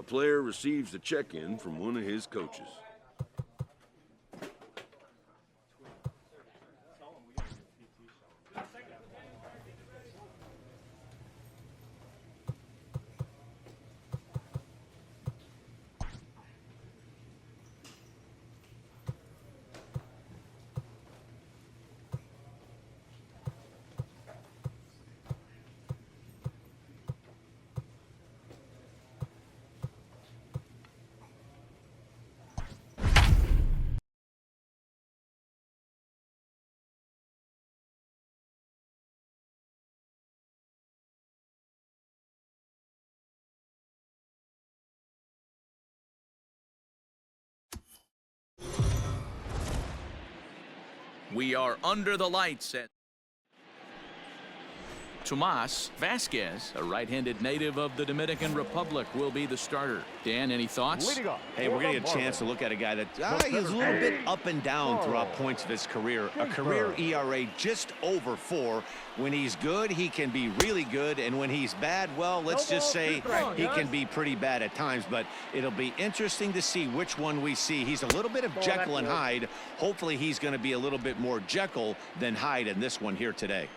A player receives a check-in from one of his coaches. We are under the lights at Tomas Vasquez, a right-handed native of the Dominican Republic, will be the starter. Dan, any thoughts? Hey, we're going to get a chance to look at a guy that he's a little bit up and down throughout points of his career. A career ERA just over 4. When he's good, he can be really good, and when he's bad, well, let's just say he can be pretty bad at times, but it'll be interesting to see which one we see. He's a little bit of Jekyll and Hyde. Hopefully he's going to be a little bit more Jekyll than Hyde in this one here today.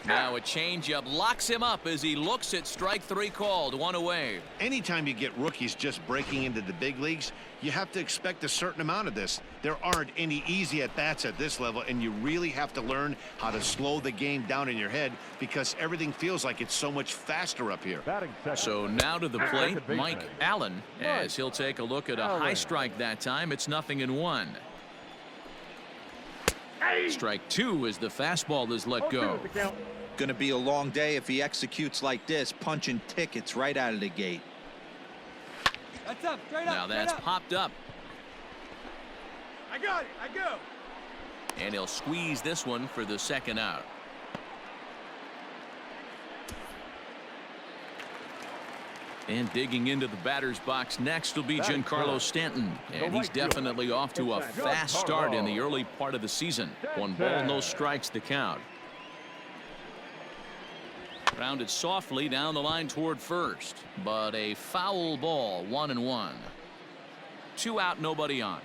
Now a changeup locks him up as he looks at strike 3 called. 1 away. Anytime you get rookies just breaking into the big leagues, you have to expect a certain amount of this. There aren't any easy at-bats at this level, and you really have to learn how to slow the game down in your head because everything feels like it's so much faster up here. So now to the plate, Mike Allen, as he'll take a look at a high strike that time. It's 0-1. Strike 2 as the fastball is let go. Going to be a long day if he executes like this, punching tickets right out of the gate. That's up, straight up. Now that's popped up. I got it. I go. And he'll squeeze this one for the 2nd out. And digging into the batter's box next will be Giancarlo Stanton. And he's definitely off to a fast start in the early part of the season. 1 ball, no strikes to count. Grounded softly down the line toward first. But a foul ball, 1-1. 2 out, nobody on.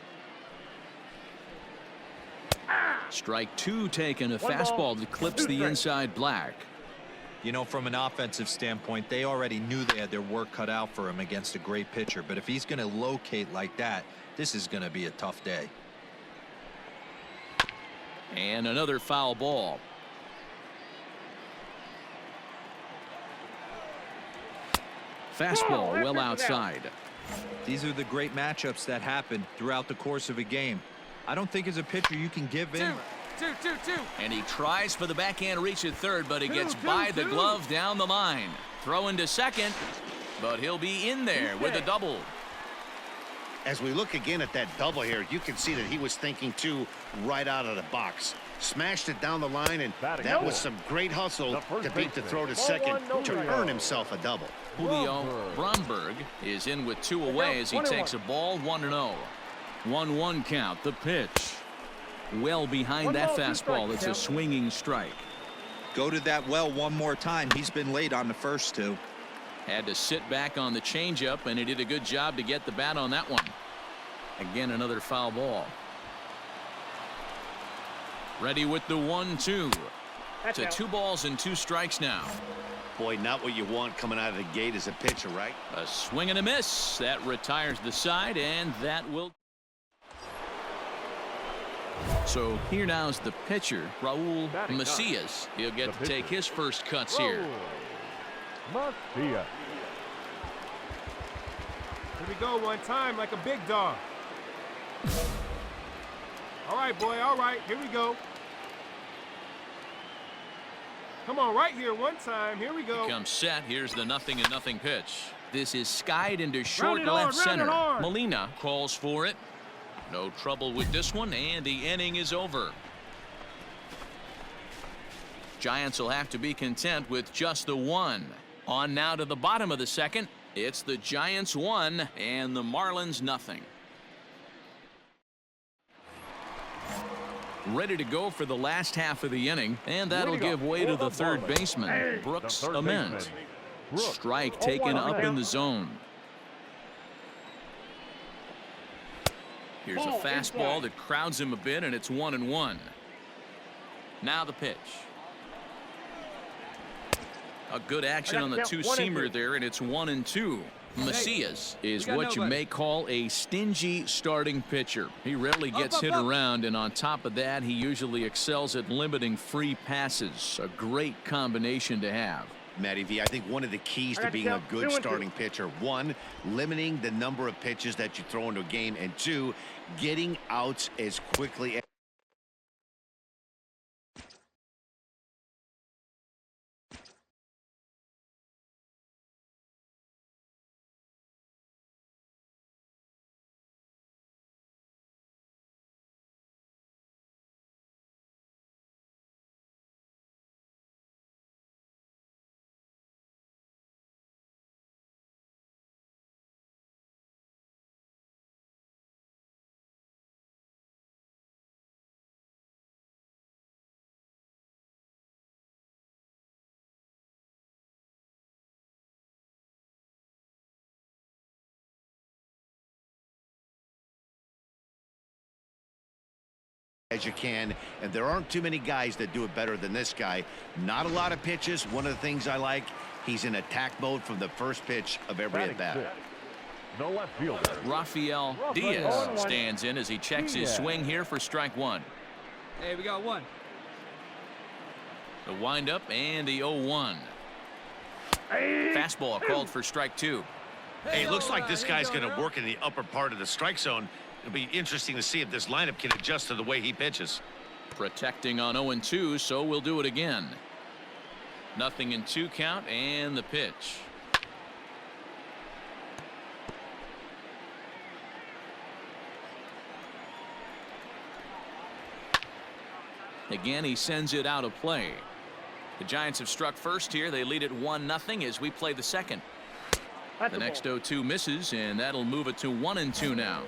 Strike 2 taken, a fastball that clips the inside black. You know, from an offensive standpoint, they already knew they had their work cut out for him against a great pitcher. But if he's going to locate like that, this is going to be a tough day. And another foul ball. Fastball well outside. These are the great matchups that happen throughout the course of a game. I don't think as a pitcher you can give in. Two. And he tries for the backhand reach at third, but he gets by the glove down the line. Throw into second, but he'll be in there with a double. As we look again at that double here, you can see that he was thinking too right out of the box. Smashed it down the line, and that was some great hustle to beat the throw to second to earn himself a double. Julio Bromberg is in with 2 away as he takes a ball. 1-0. 1-1 count. The pitch. Well behind that fastball. It's a swinging strike. Go to that well one more time. He's been late on the first 2. Had to sit back on the changeup, and he did a good job to get the bat on that one. Again, another foul ball. Ready with the 1-2. To 2 balls and 2 strikes now. Boy, not what you want coming out of the gate as a pitcher, right? A swing and a miss. That retires the side, and that will. So here now is the pitcher, Raul Macias. He'll get to take his first cuts here. Here we go, one time like a big dog. All right, boy, all right, here we go. Come on, right here, one time, here we go. He comes set. Here's the 0-0 pitch. This is skied into short left center. Molina calls for it. No trouble with this one, and the inning is over. Giants will have to be content with just the 1. On now to the bottom of the 2nd. It's the Giants 1 and the Marlins 0. Ready to go for the last half of the inning, and that'll give way to the third baseman, Brooks Ament. Strike taken up in the zone. Here's a fastball that crowds him a bit, and it's 1-1. Now the pitch. A good action on the two-seamer there, and it's 1-2. Macias is what you may call a stingy starting pitcher. He rarely gets hit around, and on top of that, he usually excels at limiting free passes. A great combination to have. Matty V, I think one of the keys to being a good starting pitcher, one, limiting the number of pitches that you throw into a game, and two, getting outs as quickly as you can, and there aren't too many guys that do it better than this guy. Not a lot of pitches. One of the things I like, he's in attack mode from the first pitch of every at bat. The left fielder, Rafael Diaz stands in as he checks his swing here for strike one. Hey, we got one. The windup and the 0-1. Fastball called for strike two. Hey, it looks like this guy's going to work in the upper part of the strike zone. It'll be interesting to see if this lineup can adjust to the way he pitches. Protecting on 0-2, so we'll do it again. Nothing in 2 count, and the pitch. Again, he sends it out of play. The Giants have struck first here. They lead it 1-0 as we play the second. The next 0-2 misses, and that'll move it to 1-2 now.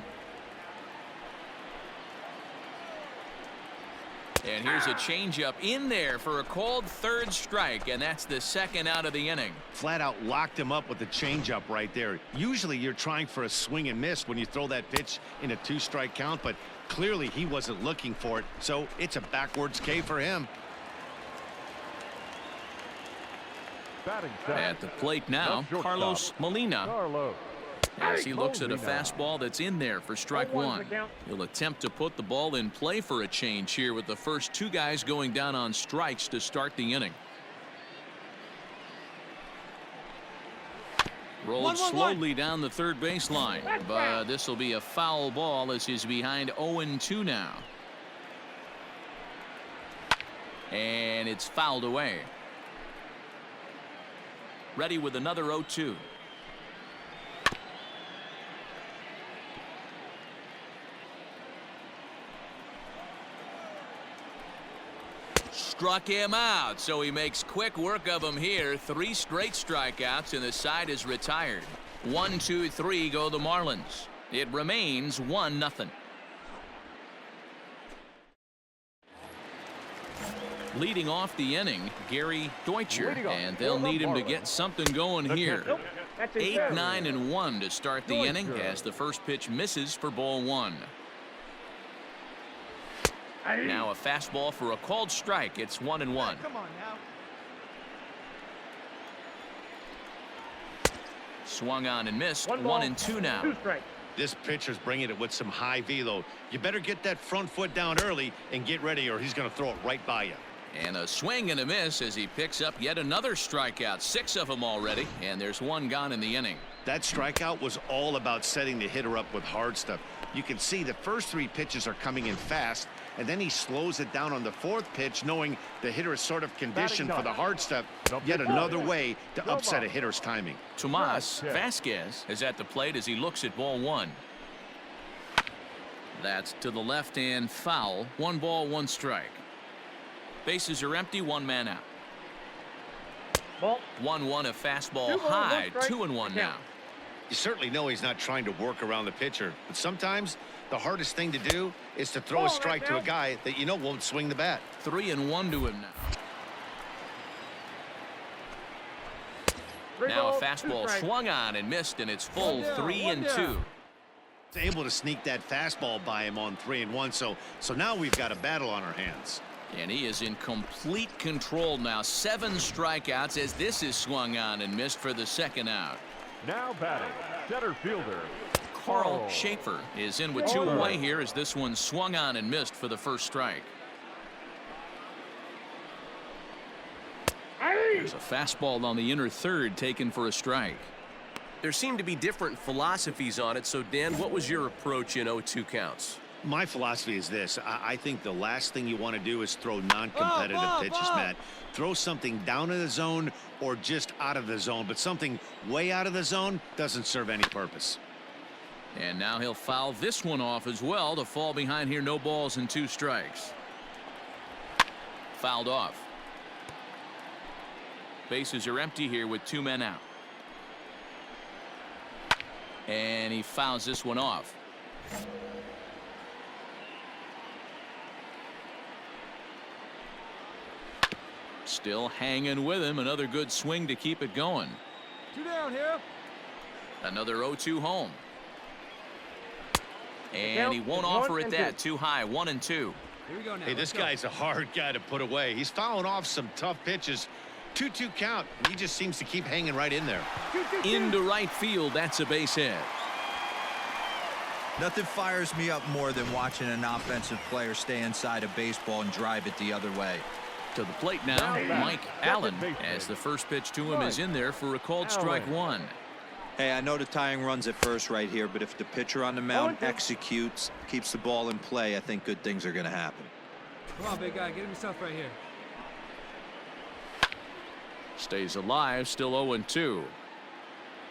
And here's a changeup in there for a called third strike, and that's the second out of the inning. Flat out locked him up with the changeup right there. Usually you're trying for a swing and miss when you throw that pitch in a 2-strike count, but clearly he wasn't looking for it, so it's a backwards K for him. At the plate now, Carlos Molina. As he looks at a fastball that's in there for strike one. He'll attempt to put the ball in play for a change here with the first 2 guys going down on strikes to start the inning. Rolled slowly down the third baseline, but this will be a foul ball as he's behind 0-2 now. And it's fouled away. Ready with another 0-2. Struck him out, so he makes quick work of him here. 3 straight strikeouts, and the side is retired. 1, 2, 3 go the Marlins. It remains 1-0. Leading off the inning, Gary Deutscher, and they'll need him to get something going here. 8, 9, and 1 to start the inning as the first pitch misses for ball 1. Now a fastball for a called strike. It's 1-1. Come on now. Swung on and missed. 1-2 now. This pitcher's bringing it with some high velo. You better get that front foot down early and get ready, or he's going to throw it right by you. And a swing and a miss as he picks up yet another strikeout. 6 of them already, and there's 1 gone in the inning. That strikeout was all about setting the hitter up with hard stuff. You can see the first 3 pitches are coming in fast, and then he slows it down on the 4th pitch, knowing the hitter is sort of conditioned for the hard stuff. Yet another way to upset a hitter's timing. Tomas Vasquez is at the plate as he looks at ball 1. That's to the left and foul. 1 ball, 1 strike. Bases are empty, 1 man out. 1-1, a fastball high. 2-1 now. You certainly know he's not trying to work around the pitcher, but sometimes the hardest thing to do is to throw a strike to a guy that you know won't swing the bat. 3-1 to him now. Now a fastball swung on and missed, and it's full 3-2. Able to sneak that fastball by him on 3-1, so now we've got a battle on our hands. And he is in complete control now. 7 strikeouts as this is swung on and missed for the second out. Now batting, center fielder Carl Schaefer is in with 2 away here as this one swung on and missed for the first strike. There's a fastball on the inner third taken for a strike. There seem to be different philosophies on it. So, Dan, what was your approach in 0-2 counts? My philosophy is this. I think the last thing you want to do is throw non-competitive pitches, Matt. Throw something down in the zone or just out of the zone, but something way out of the zone doesn't serve any purpose. And now he'll foul this one off as well to fall behind here. No balls and 2 strikes. Fouled off. Bases are empty here with 2 men out. And he fouls this one off. Still hanging with him. Another good swing to keep it going. 2 down here. Another 0-2 home. And he won't offer it that. Too high. 1-2. Here we go now. Hey, this guy's a hard guy to put away. He's fouling off some tough pitches. 2-2 count. He just seems to keep hanging right in there. Into right field. That's a base hit. Nothing fires me up more than watching an offensive player stay inside a baseball and drive it the other way. To the plate now, Mike Allen, as the first pitch to him is in there for a called strike 1. Hey, I know the tying run's at first right here, but if the pitcher on the mound executes, keeps the ball in play, I think good things are going to happen. Come on, big guy. Get him yourself right here. Stays alive, still 0-2.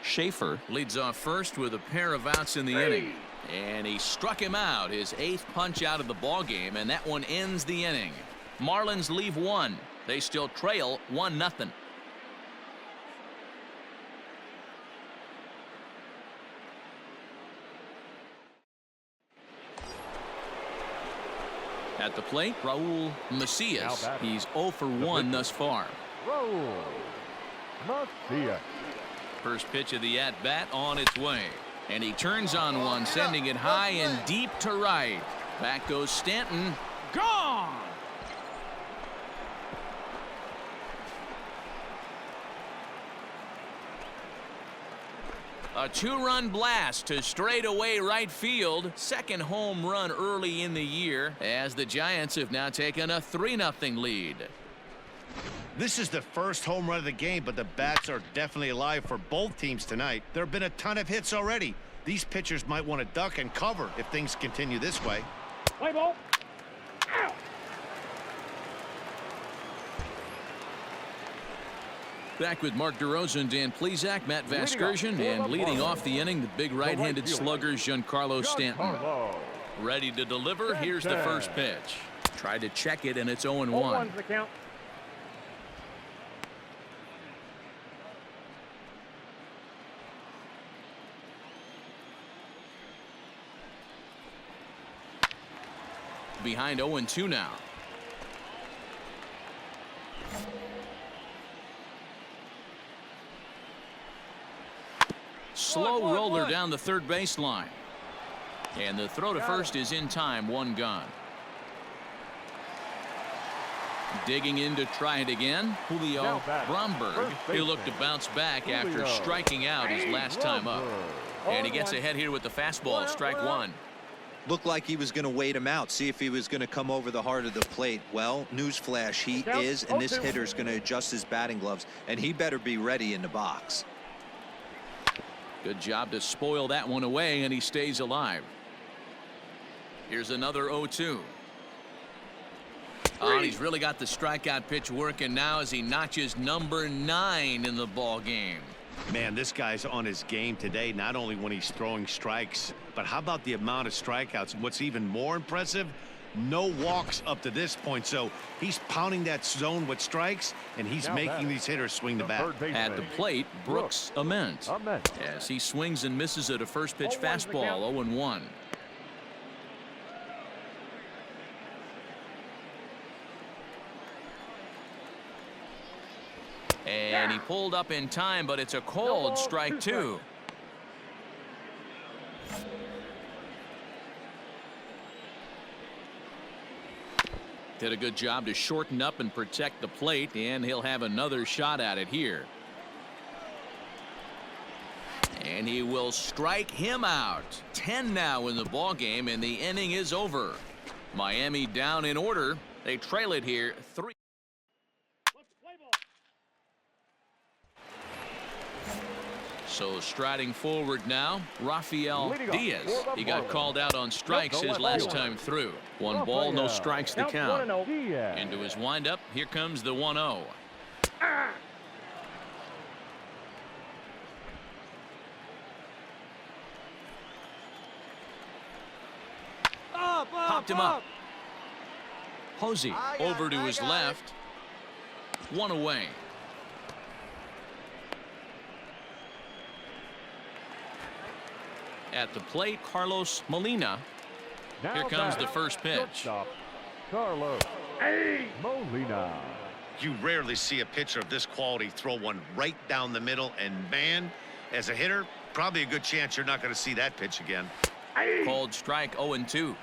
Schaefer leads off first with a pair of outs in the inning. And he struck him out, his 8th punch out of the ball game, and that one ends the inning. Marlins leave 1. They still trail 1-0. At the plate, Raul Macias. He's 0 for 1 thus far. Raul Macias. First pitch of the at-bat on its way. And he turns on one, sending it high and deep to right. Back goes Stanton. Gone! A 2-run blast to straightaway right field. Second home run early in the year as the Giants have now taken a 3-0 lead. This is the first home run of the game, but the bats are definitely alive for both teams tonight. There have been a ton of hits already. These pitchers might want to duck and cover if things continue this way. Play ball. Back with Mark DeRosa and Dan Plesac, Matt Vasgersian, and leading off the inning, the big right-handed slugger, Giancarlo Stanton. Ready to deliver. Here's the first pitch. Tried to check it, and it's 0-1. Behind 0-2 now. Slow roller down the third baseline. And the throw to first is in time. 1 gone. Digging in to try it again. Julio Bromberg. He'll look to bounce back after striking out his last time up. And he gets ahead here with the fastball. Strike 1. Looked like he was going to wait him out, see if he was going to come over the heart of the plate. Well, newsflash, he is, and this hitter's going to adjust his batting gloves, and he better be ready in the box. Good job to spoil that one away, and he stays alive. Here's another 0-2. Oh, he's really got the strikeout pitch working now as he notches number 9 in the ball game. Man, this guy's on his game today, not only when he's throwing strikes, but how about the amount of strikeouts? And what's even more impressive, no walks up to this point. So he's pounding that zone with strikes, and he's making these hitters swing the bat. At the plate, Brooks Ament, as he swings and misses at a first pitch fastball. 0-1. And he pulled up in time, but it's a called strike two. Did a good job to shorten up and protect the plate, and he'll have another shot at it here. And he will strike him out. 10 now in the ball game, and the inning is over. Miami down in order. They trail it here 3. So striding forward now, Rafael Diaz. He got called out on strikes his last time through. 1 ball, no strikes to count. Into his windup, here comes the 1-0. Popped him up. Posey over to his left. 1 away. At the plate, Carlos Molina. Here comes the first pitch. Carlos Molina. You rarely see a pitcher of this quality throw one right down the middle, and man, as a hitter, probably a good chance you're not going to see that pitch again. Called strike 0-2.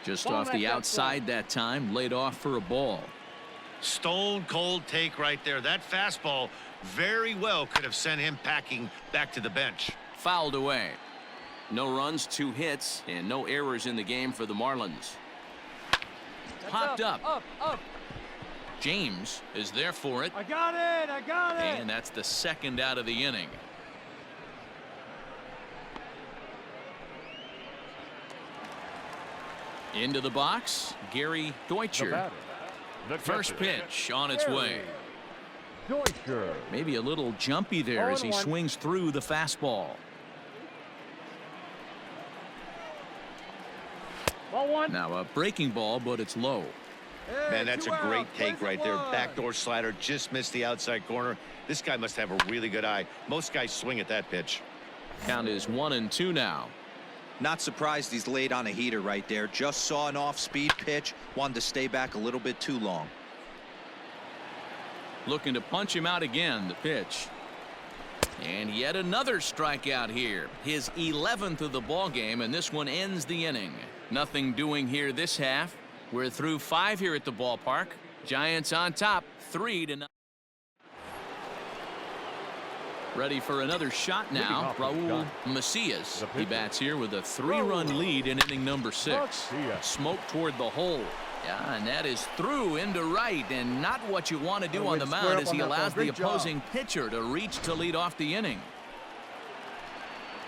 Just off the outside that time, laid off for a ball. Stone cold take right there. That fastball very well could have sent him packing back to the bench. Fouled away. No runs, 2 hits, and no errors in the game for the Marlins. Popped up. James is there for it. I got it. And that's the second out of the inning. Into the box, Gary Deutscher. First pitch on its way. Maybe a little jumpy there as he swings through the fastball. Now a breaking ball, but it's low. Man, that's a great take right there. Backdoor slider, just missed the outside corner. This guy must have a really good eye. Most guys swing at that pitch. Count is 1-2 now. Not surprised he's laid on a heater right there. Just saw an off-speed pitch. Wanted to stay back a little bit too long. Looking to punch him out again, the pitch. And yet another strikeout here. His 11th of the ball game, and this one ends the inning. Nothing doing here this half. We're through 5 here at the ballpark. Giants on top, 3-0. Ready for another shot now. Raul Macias. He bats here with a 3-run lead in inning number 6. Smoke toward the hole. Yeah, and that is through into right, and not what you want to do on the mound as he allows the opposing pitcher to reach to lead off the inning.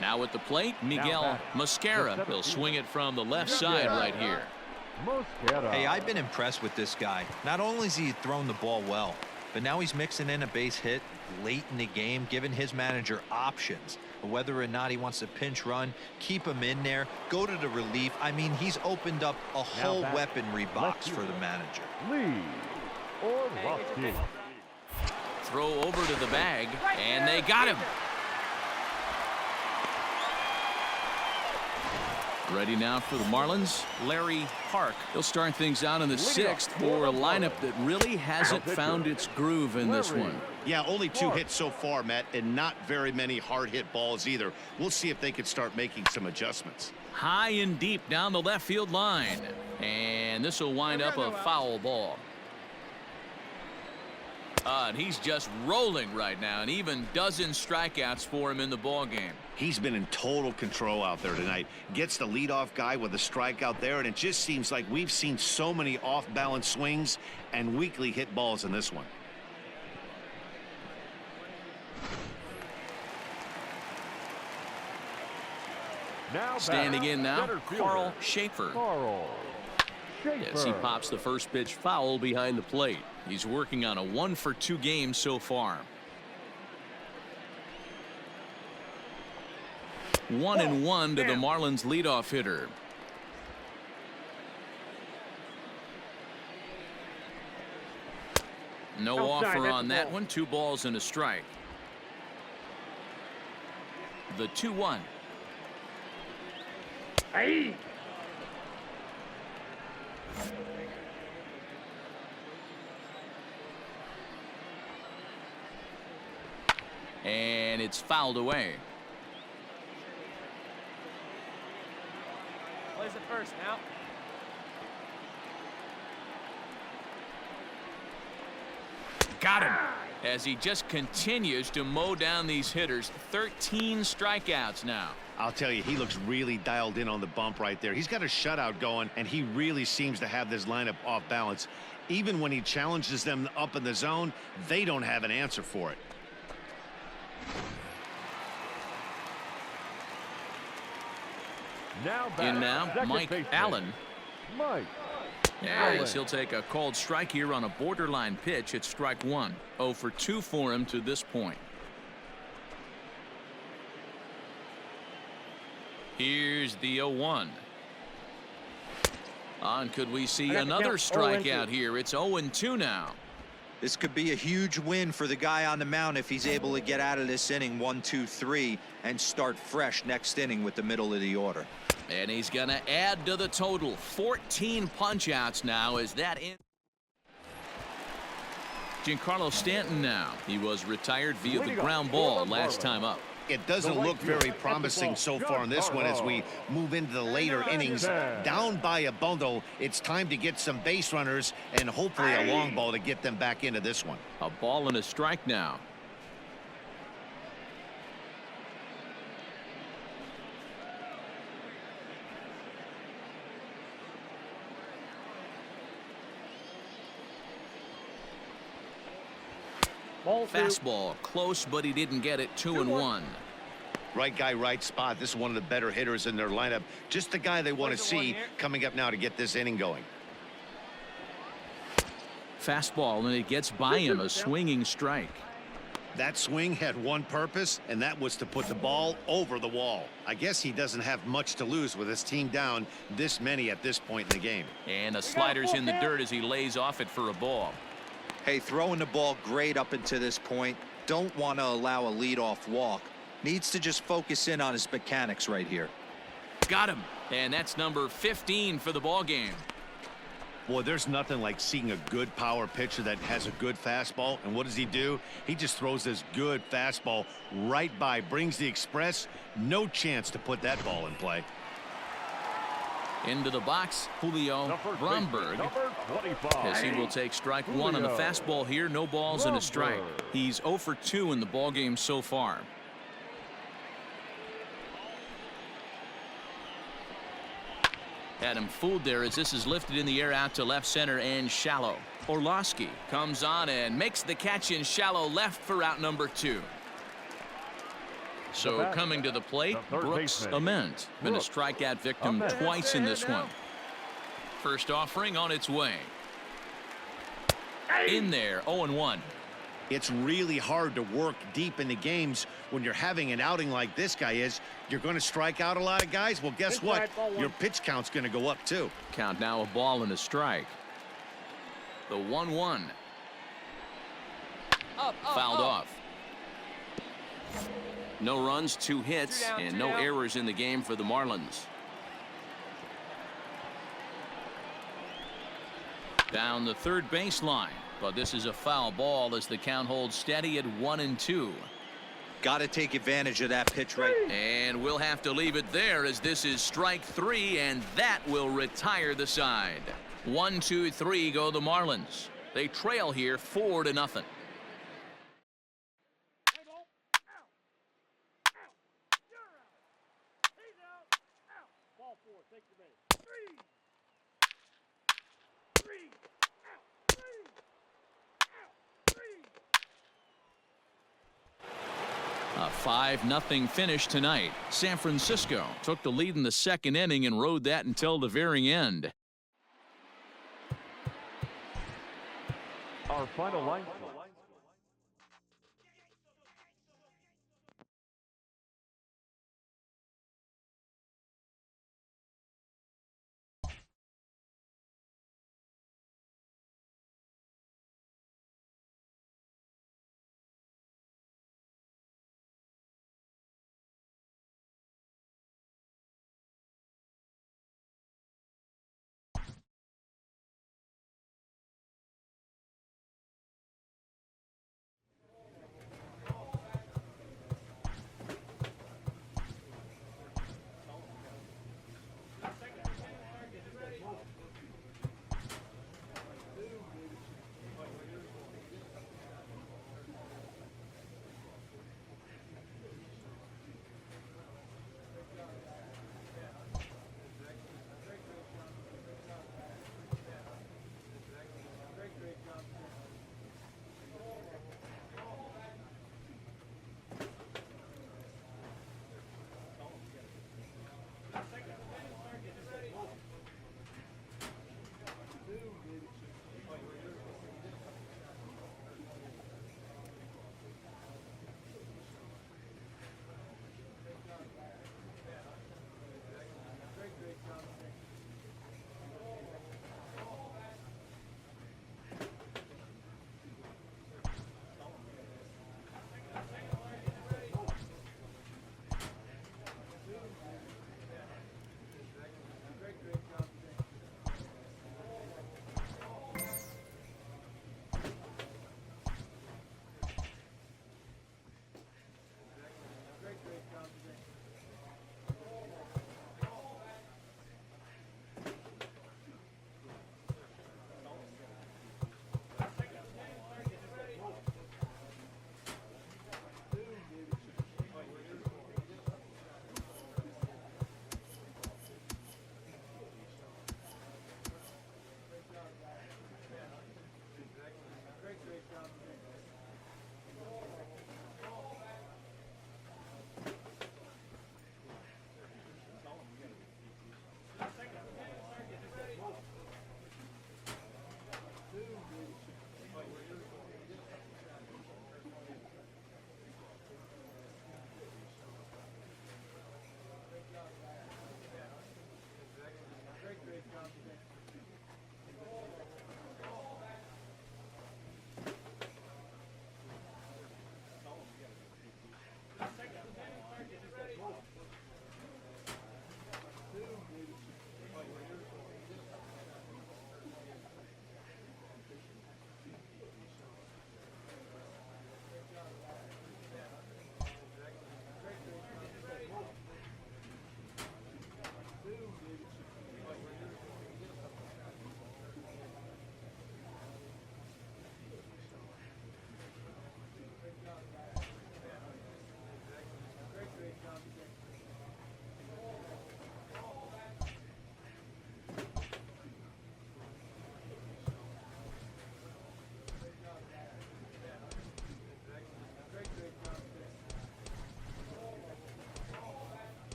Now at the plate, Miguel Mosquera will swing it from the left side right here. Hey, I've been impressed with this guy. Not only has he thrown the ball well, but now he's mixing in a base hit late in the game, giving his manager options. Whether or not he wants to pinch run, keep him in there, go to the relief. I mean, he's opened up a whole weaponry box for the manager. Throw over to the bag, and they got him. Ready now for the Marlins, Larry Park. He'll start things out in the 6th for a lineup that really hasn't found its groove in this one. Yeah, only 2 hits so far, Matt, and not very many hard hit balls either. We'll see if they can start making some adjustments. High and deep down the left field line, and this will wind up a foul ball. And he's just rolling right now, and even dozen strikeouts for him in the ball game. He's been in total control out there tonight. Gets the leadoff guy with a strikeout there, and it just seems like we've seen so many off-balance swings and weakly hit balls in this one. Standing in now, Carl Schaefer. Yes, he pops the first pitch foul behind the plate. He's working on a 1-for-2 game so far. 1-1 to the Marlins leadoff hitter. No offer on that one. 2 balls and a strike. The 2-1. And it's fouled away. Plays it first now. Got him. As he just continues to mow down these hitters. 13 strikeouts now. I'll tell you, he looks really dialed in on the bump right there. He's got a shutout going, and he really seems to have this lineup off balance. Even when he challenges them up in the zone, they don't have an answer for it. In now, Mike Allen. Mike. As he'll take a called strike here on a borderline pitch. It's strike one. 0 for 2 for him to this point. Here's the 0-1. On, could we see another strikeout here? It's 0-2 now. This could be a huge win for the guy on the mound if he's able to get out of this inning 1, 2, 3 and start fresh next inning with the middle of the order. And he's going to add to the total. 14 punch-outs now as that in. Giancarlo Stanton now. He was retired via the ground ball last time up. It doesn't look very promising so far in this one as we move into the later innings. Down by a bundle, it's time to get some base runners and hopefully a long ball to get them back into this one. A ball and a strike now. Fastball close, but he didn't get it. 2-1. Right guy, right spot. This is one of the better hitters in their lineup. Just the guy they want to see coming up now to get this inning going. Fastball, and it gets by him. A swinging strike. That swing had one purpose, and that was to put the ball over the wall. I guess he doesn't have much to lose with his team down this many at this point in the game. And a slider's in the dirt as he lays off it for a ball. Hey, throwing the ball great up until this point. Don't want to allow a leadoff walk. Needs to just focus in on his mechanics right here. Got him. And that's number 15 for the ball game. Boy, there's nothing like seeing a good power pitcher that has a good fastball. And what does he do? He just throws this good fastball right by, brings the express. No chance to put that ball in play. Into the box, Julio Bromberg, as he will take strike one on the fastball here. No balls and a strike. He's 0 for 2 in the ball game so far. Had him fooled there as this is lifted in the air out to left center and shallow. Orlowski comes on and makes the catch in shallow left for out number 2. So coming to the plate, Brooks Ament. Been a strikeout victim twice in this one. First offering on its way. In there, 0-1. It's really hard to work deep into games when you're having an outing like this guy is. You're going to strike out a lot of guys. Well, guess what? Your pitch count's going to go up too. Count now, a ball and a strike. The 1-1. Fouled off. No runs, 2 hits, and no errors in the game for the Marlins. Down the third baseline, but this is a foul ball as the count holds steady at 1-2. Got to take advantage of that pitch right. And we'll have to leave it there as this is strike 3, and that will retire the side. 1, 2, 3 go the Marlins. They trail here 4-0. A 5-0 finish tonight. San Francisco took the lead in the second inning and rode that until the very end. Our final line.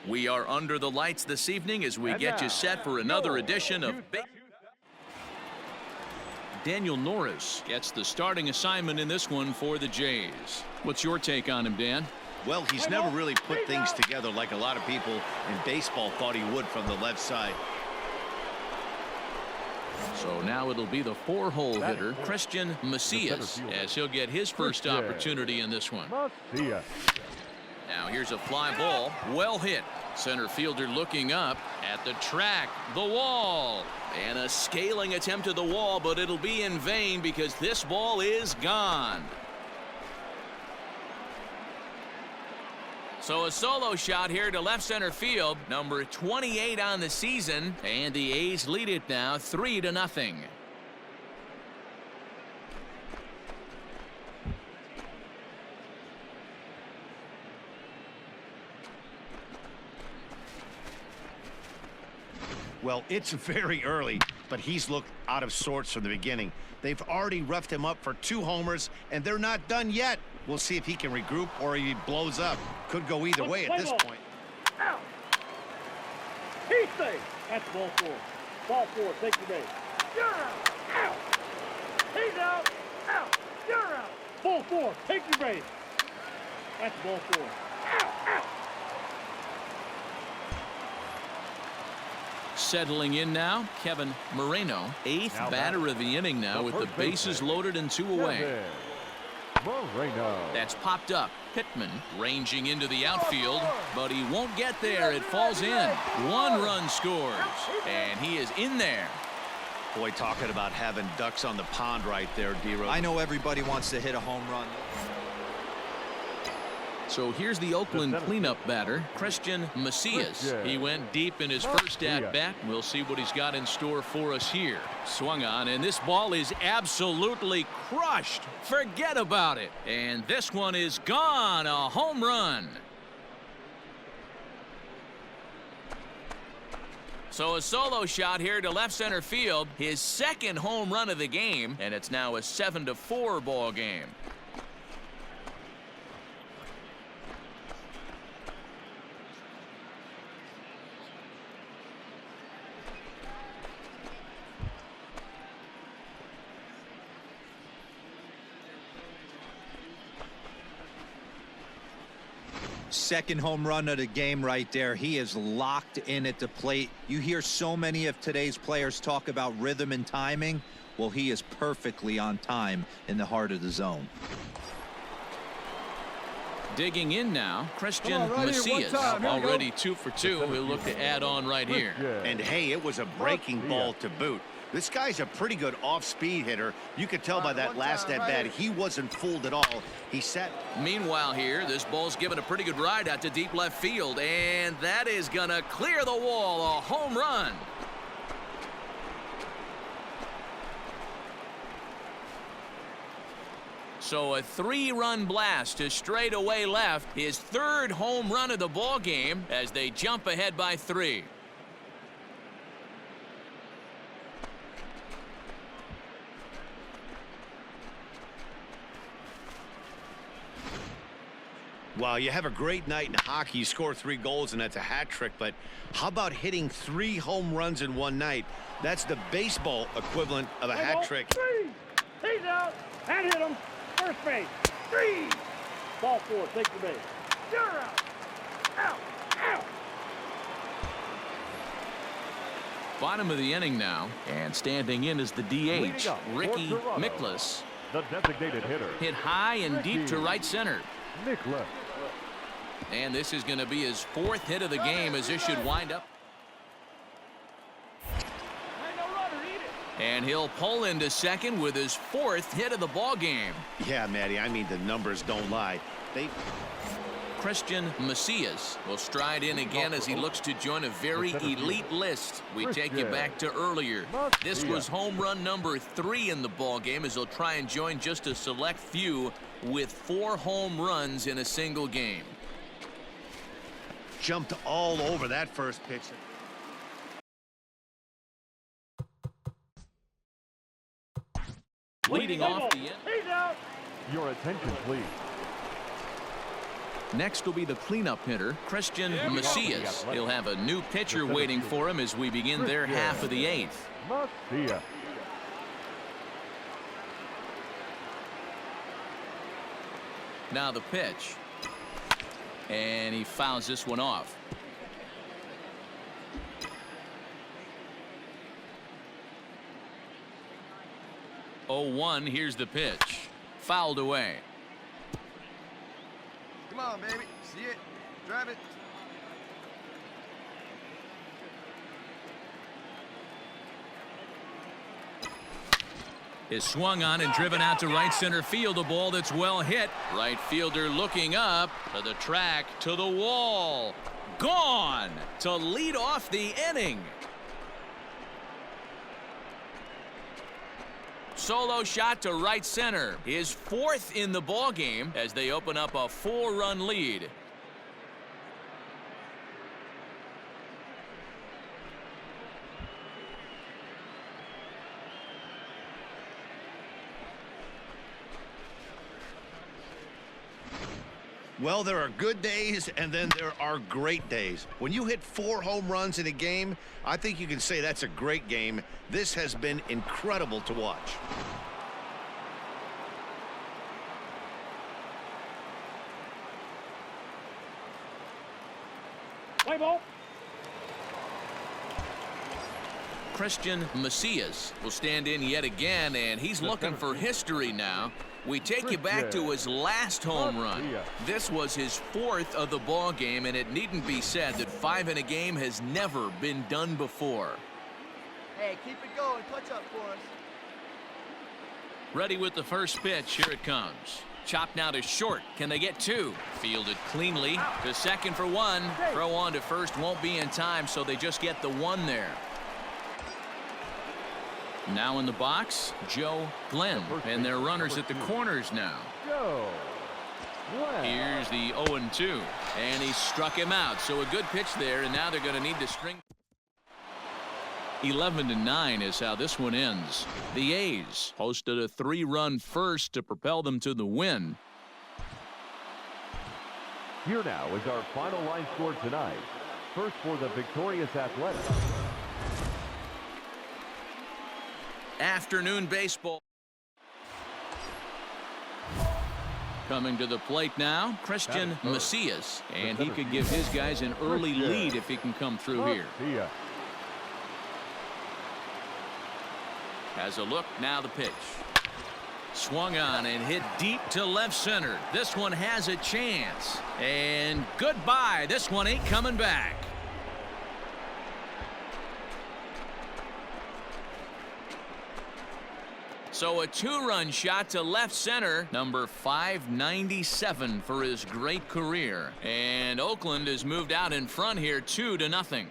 We are under the lights this evening as we get you set for another edition of Daniel Norris gets the starting assignment in this one for the Jays. What's your take on him, Dan? Well, he's never really put things together like a lot of people in baseball thought he would from the left side. So now it'll be the 4-hole hitter, Christian Macias, as he'll get his first opportunity in this one. Now here's a fly ball, well hit. Center fielder looking up at the track, the wall, and a scaling attempt to the wall, but it'll be in vain because this ball is gone. So a solo shot here to left center field, number 28 on the season, and the A's lead it now 3-0. Well, it's very early, but he's looked out of sorts from the beginning. They've already roughed him up for 2 homers, and they're not done yet. We'll see if he can regroup or he blows up. Could go either way at this point. Out. He's safe. That's ball 4. Ball 4. Take the base. You're out. Out. He's out. Out. You're out. Ball 4. Take your base. That's ball 4. Out. Out. Settling in now, Kevin Moreno, 8th batter of the inning now with the bases loaded and 2 away. Moreno. That's popped up. Pittman ranging into the outfield, but he won't get there. It falls in. 1 run scores, and he is in there. Boy, talking about having ducks on the pond right there, D-Rose. I know everybody wants to hit a home run. So here's the Oakland cleanup batter, Christian Macias. He went deep in his first at-bat. We'll see what he's got in store for us here. Swung on, and this ball is absolutely crushed. Forget about it. And this one is gone. A home run. So a solo shot here to left center field. His 2nd home run of the game, and it's now a 7-4 ball game. Second home run of the game right there. He is locked in at the plate. You hear so many of today's players talk about rhythm and timing. Well, he is perfectly on time in the heart of the zone. Digging in now, Christian Macias, already 2 for 2. He'll look to add on right here. And hey, it was a breaking ball to boot. This guy's a pretty good off-speed hitter. You could tell by that last at-bat he wasn't fooled at all. He sat. Meanwhile here, this ball's given a pretty good ride out to deep left field, and that is going to clear the wall. A home run. So a 3-run blast to straightaway left, his 3rd home run of the ball game as they jump ahead by 3. Wow, you have a great night in hockey. You score 3 goals, and that's a hat trick. But how about hitting 3 home runs in one night? That's the baseball equivalent of a hat trick. 3. He's out. And hit him. First base. 3. Ball 4. Take the base. You're out. Out. Out. Bottom of the inning now, and standing in is the DH, Ricky Miklas. The designated hitter. Hit high and deep to right center. Miklas. And this is going to be his 4th hit of the game as this should wind up. And he'll pull into second with his 4th hit of the ball game. Yeah, Matty, I mean, the numbers don't lie. Christian Macias will stride in again as he looks to join a very elite list. We take you back to earlier. This was home run number 3 in the ball game as he'll try and join just a select few with 4 home runs in a single game. Jumped all over that first pitch. Leading off the end. He's out. Your attention, please. Next will be the cleanup hitter, Christian Macias. He'll have a new pitcher waiting for him as we begin their half of the 8th. Macias. Now the pitch. And he fouls this one off. Oh, 1. Here's the pitch. Fouled away. Come on, baby. See it. Drive it. Is swung on and driven out to right center field. A ball that's well hit. Right fielder looking up to the track, to the wall. Gone to lead off the inning. Solo shot to right center. His 4th in the ball game as they open up a 4-run lead. Well, there are good days, and then there are great days. When you hit 4 home runs in a game, I think you can say that's a great game. This has been incredible to watch. Play ball. Christian Macias will stand in yet again, and he's looking for history now. We take you back to his last home run. This was his 4th of the ball game, and it needn't be said that 5 in a game has never been done before. Hey, keep it going. Touch up for us. Ready with the first pitch. Here it comes. Chopped now to short. Can they get 2? Fielded cleanly to second for 1. Throw on to first won't be in time, so they just get the 1 there. Now in the box, Joe Glenn, and their runners at the corners now. Joe Glenn. Here's the 0-2, and he struck him out. So a good pitch there, and now they're going to need to string. 11-9 is how this one ends. The A's hosted a 3-run first to propel them to the win. Here now is our final line score tonight. First for the victorious Athletics. Afternoon baseball. Coming to the plate now, Christian Macias, and he could give his guys an early lead if he can come through here. Has a look, now the pitch. Swung on and hit deep to left center. This one has a chance. And goodbye. This one ain't coming back. So a 2-run shot to left center, number 597 for his great career. And Oakland has moved out in front here 2-0.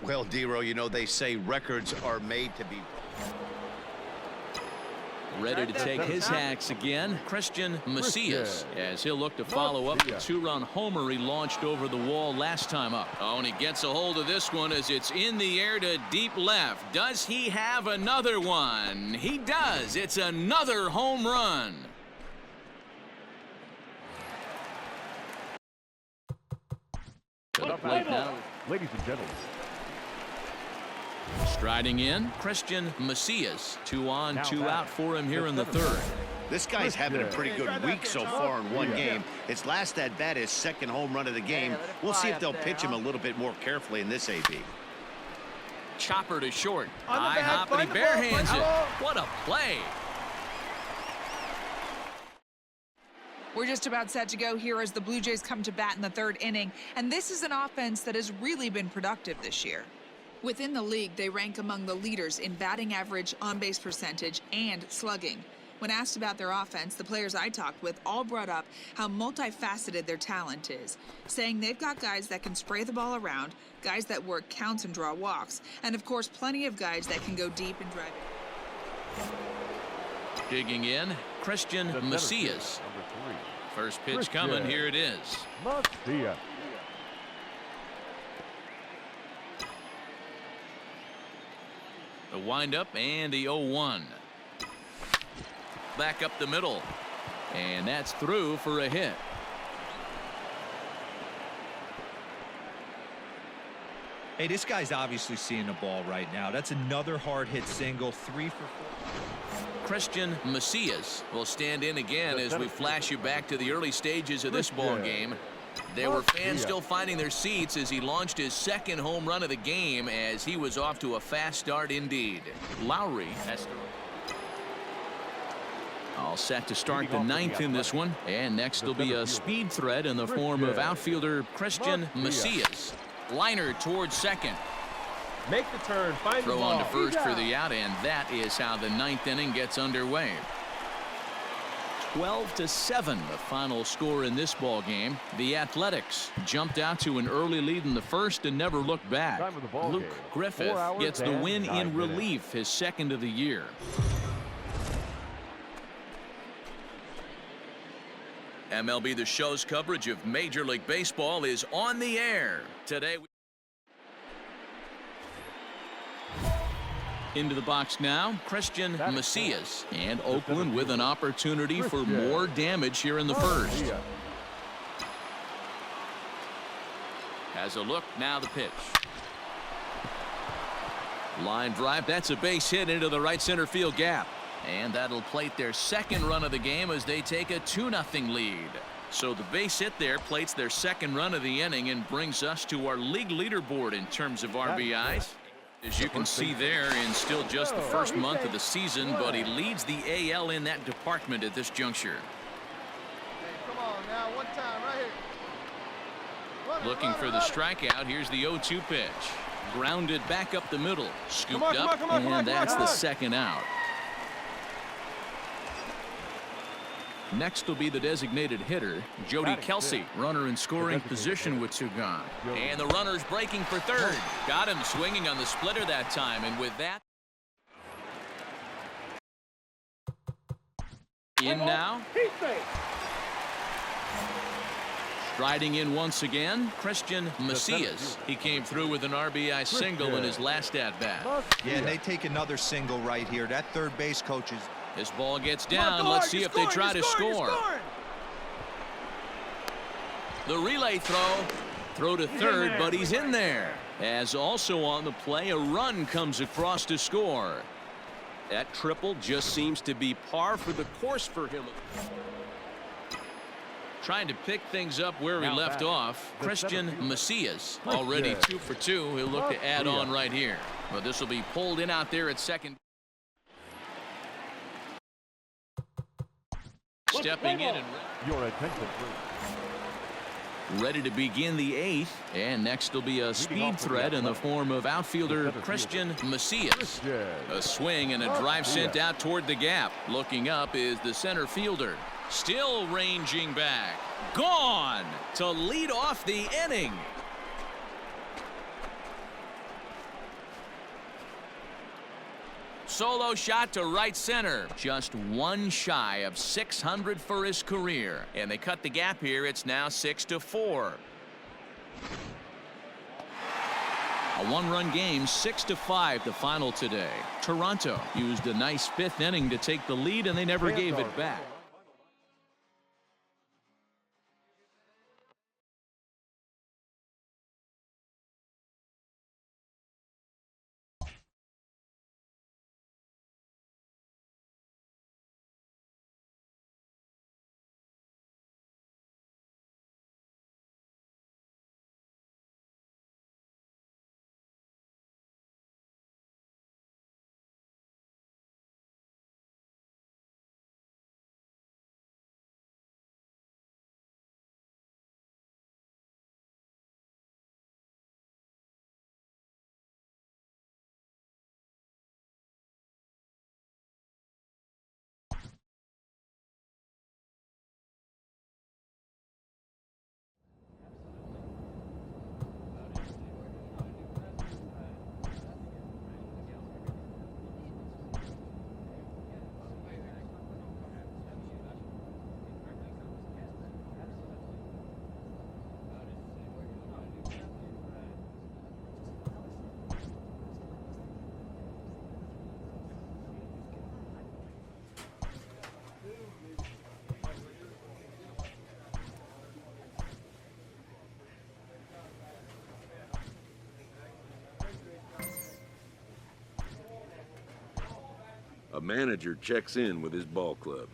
Well, Dero, you know they say records are made to be. Ready to take his hacks again, Christian Macias, as he'll look to follow up the 2-run homer he launched over the wall last time up. Oh, and he gets a hold of this one as it's in the air to deep left. Does he have another one? He does. It's another home run. Right now, ladies and gentlemen. Striding in, Christian Macias. 2 on, 2 out for him here in the 3rd. This guy's having a pretty good week so far in one game. His last at-bat is 2nd home run of the game. We'll see if they'll pitch him a little bit more carefully in this AB. Chopper to short. High hop, and he barehands it. What a play. We're just about set to go here as the Blue Jays come to bat in the 3rd inning. And this is an offense that has really been productive this year. Within the league, they rank among the leaders in batting average, on-base percentage, and slugging. When asked about their offense, the players I talked with all brought up how multifaceted their talent is, saying they've got guys that can spray the ball around, guys that work counts and draw walks, and of course plenty of guys that can go deep and drive it. Digging in, Christian Macias. First pitch coming, here it is. The windup and the 0-1. Back up the middle. And that's through for a hit. Hey, this guy's obviously seeing the ball right now. That's another hard hit single. 3 for 4. Christian Macias will stand in again as we flash you back to the early stages of this ball game. There were fans still finding their seats as he launched his second home run of the game, as he was off to a fast start indeed. Lowry has to. All set to start the ninth in this one, and next will be a speed threat in the form of outfielder Christian Macias. Liner towards second. Make the turn, find Throw the ball. on to first for the out, and that is how the ninth inning gets underway. 12-7, the final score in this ball game. The Athletics jumped out to an early lead in the first and never looked back. Luke Griffith gets the win in relief, his second of the year. MLB The Show's coverage of Major League Baseball is on the air today. Into the box now, Christian Macias, and Oakland with an opportunity for more damage here in the first. Has a look, now the pitch. Line drive, that's a base hit into the right center field gap. And that'll plate their second run of the game as they take a 2-0 lead. So the base hit there plates their second run of the inning and brings us to our league leaderboard in terms of RBIs. As you can see there, in still just the first month of the season, but he leads the AL in that department at this juncture. Hey, come on now, one time right here. Looking for the strikeout. Here's the 0-2 pitch. Grounded back up the middle. Scooped up, and that's the second out. Next will be the designated hitter, Jody Kelsey. Runner in scoring position with two gone. And the runner's breaking for third. Got him swinging on the splitter that time, and with that, in now. Striding in once again, Christian Macias. He came through with an RBI single in his last at-bat. Yeah, and they take another single right here. That third base coach is... This ball gets down. Let's see if they try to score. The relay throw to third, but he's in there. As also on the play, a run comes across to score. That triple just seems to be par for the course for him. Trying to pick things up where he left off, Christian Macias. Already 2 for 2. He'll look to add on right here. But this will be pulled in out there at second. Stepping in and your attention, please. ready to begin the eighth, and next will be a speed threat in the form of outfielder Christian Macias. A swing and a drive sent out toward the gap. Looking up is the center fielder. Still ranging back. Gone to lead off the inning. Solo shot to right center. Just one shy of 600 for his career. And they cut the gap here. It's now 6-4. A one-run game, 6-5 the final today. Toronto used a nice fifth inning to take the lead, and they never gave it back. A manager checks in with his ball club.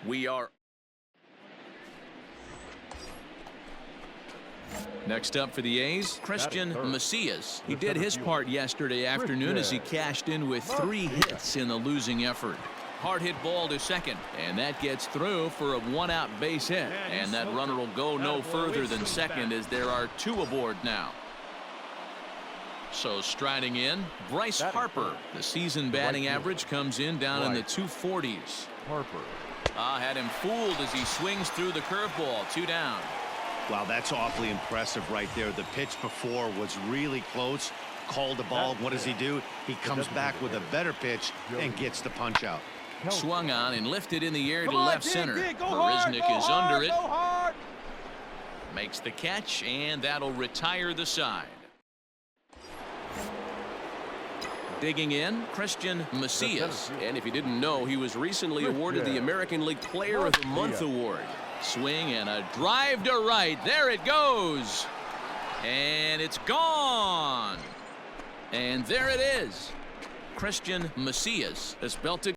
We are next up for the A's, Christian Macias. He did his part yesterday afternoon as he cashed in with 3 hits in the losing effort. Hard hit ball to second, and that gets through for a 1-out base hit. And that runner will go no further than second as there are 2 aboard now. So striding in, Bryce Harper. The season batting average comes in down in the 240s. Harper. Had him fooled as he swings through the curveball. 2 down. Wow, that's awfully impressive right there. The pitch before was really close. Called the ball. What does he do? He comes back with a better pitch and gets the punch out. Swung on and lifted in the air to left center. Marisnik is under it. Makes the catch, and that'll retire the side. Digging in, Christian Macias. And if you didn't know, he was recently awarded the American League Player of the Month award. Swing and a drive to right. There it goes. And it's gone. And there it is. Christian Macias has belted